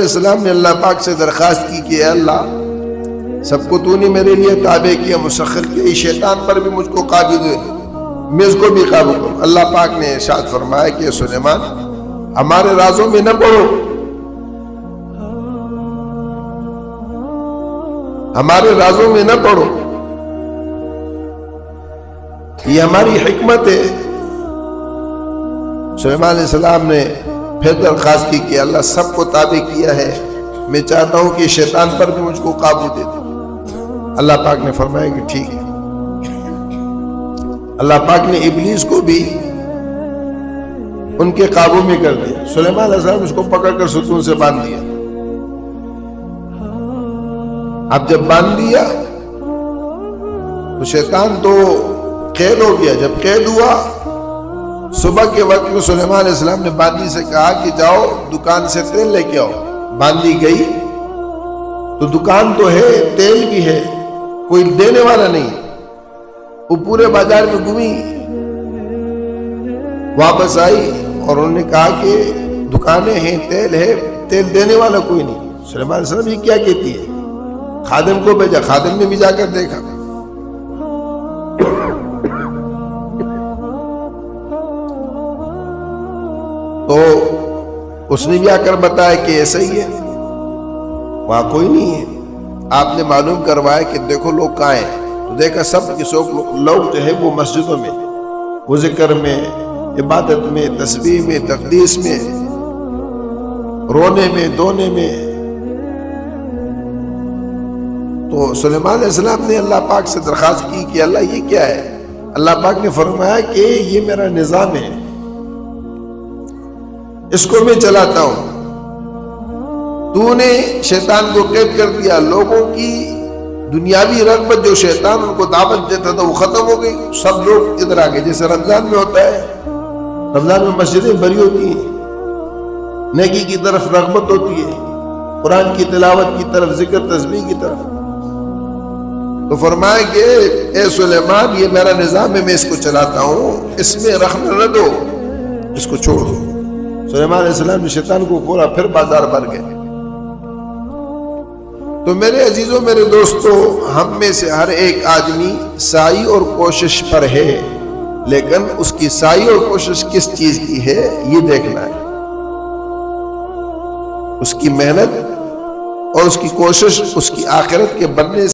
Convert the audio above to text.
السلام نے اللہ پاک سے درخواست کی کہ اے اللہ سب کو تو نے میرے لیے تابع کیا، مسخر کیا، اس شیطان پر بھی مجھ کو قابو دے، میں اس کو بھی قابو کروں۔ اللہ پاک نے ارشاد فرمایا کہ سلیمان ہمارے رازوں میں نہ پڑو، ہمارے رازوں میں نہ پڑو، یہ ہماری حکمت ہے۔ سلیمان علیہ السلام نے پھر درخواست کی کہ اللہ سب کو تابع کیا ہے، میں چاہتا ہوں کہ شیطان پر بھی مجھ کو قابو دے دے۔ اللہ پاک نے فرمایا کہ ٹھیک ہے۔ اللہ پاک نے ابلیس کو بھی ان کے قابو میں کر دیا۔ سلیمان علیہ السلام اس کو پکڑ کر ستون سے باندھ دیا۔ اب جب باندھ دیا تو شیطان تو قید ہو گیا۔ جب قید ہوا صبح کے وقت میں سلیمان علیہ السلام نے باندی سے کہا کہ جاؤ دکان سے تیل لے کے آؤ۔ باندی گئی تو دکان تو ہے، تیل بھی ہے، کوئی دینے والا نہیں۔ وہ پورے بازار میں گھومی، واپس آئی اور انہوں نے کہا کہ دکانیں ہیں، تیل ہے، تیل دینے والا کوئی نہیں۔ سلیمان علیہ السلام یہ کیا کہتی ہے؟ خادم کو بھیجا، خادم نے بھی جا کر دیکھا تو اس نے بھی آ کر بتایا کہ ایسا ہی ہے، وہاں کوئی نہیں ہے۔ آپ نے معلوم کروایا کہ دیکھو لوگ کہاں ہیں، تو دیکھا سب کے سب لوگ جو ہے وہ مسجدوں میں، وہ ذکر میں، عبادت میں، تسبیح میں، تقدیس میں، رونے میں، دونے میں۔ تو سلیمان علیہ السلام نے اللہ پاک سے درخواست کی کہ اللہ یہ کیا ہے؟ اللہ پاک نے فرمایا کہ یہ میرا نظام ہے، اس کو میں چلاتا ہوں۔ تو نے شیطان کو قید کر دیا، لوگوں کی دنیاوی رغبت جو شیطان ان کو دعوت دیتا تھا وہ ختم ہو گئی، سب لوگ ادھر آ گئے۔ جیسے رمضان میں ہوتا ہے، رمضان میں مسجدیں بھری ہوتی ہیں، نیکی کی طرف رغبت ہوتی ہے، قرآن کی تلاوت کی طرف، ذکر تسبیح کی طرف۔ تو فرمایا کہ اے سلیمان یہ میرا نظام ہے، میں اس کو چلاتا ہوں، اس میں رخنہ نہ دو، اس کو چھوڑ دو۔ سلیمان علیہ السلام نے شیطان کو کھولا، پھر بازار بھر گئے۔ تو میرے عزیزوں، میرے دوستو، ہم میں سے ہر ایک آدمی سعی اور کوشش پر ہے، لیکن اس کی سعی اور کوشش کس چیز کی ہے یہ دیکھنا ہے۔ اس کی محنت اور اس کی کوشش اس کی آخرت کے بننے سے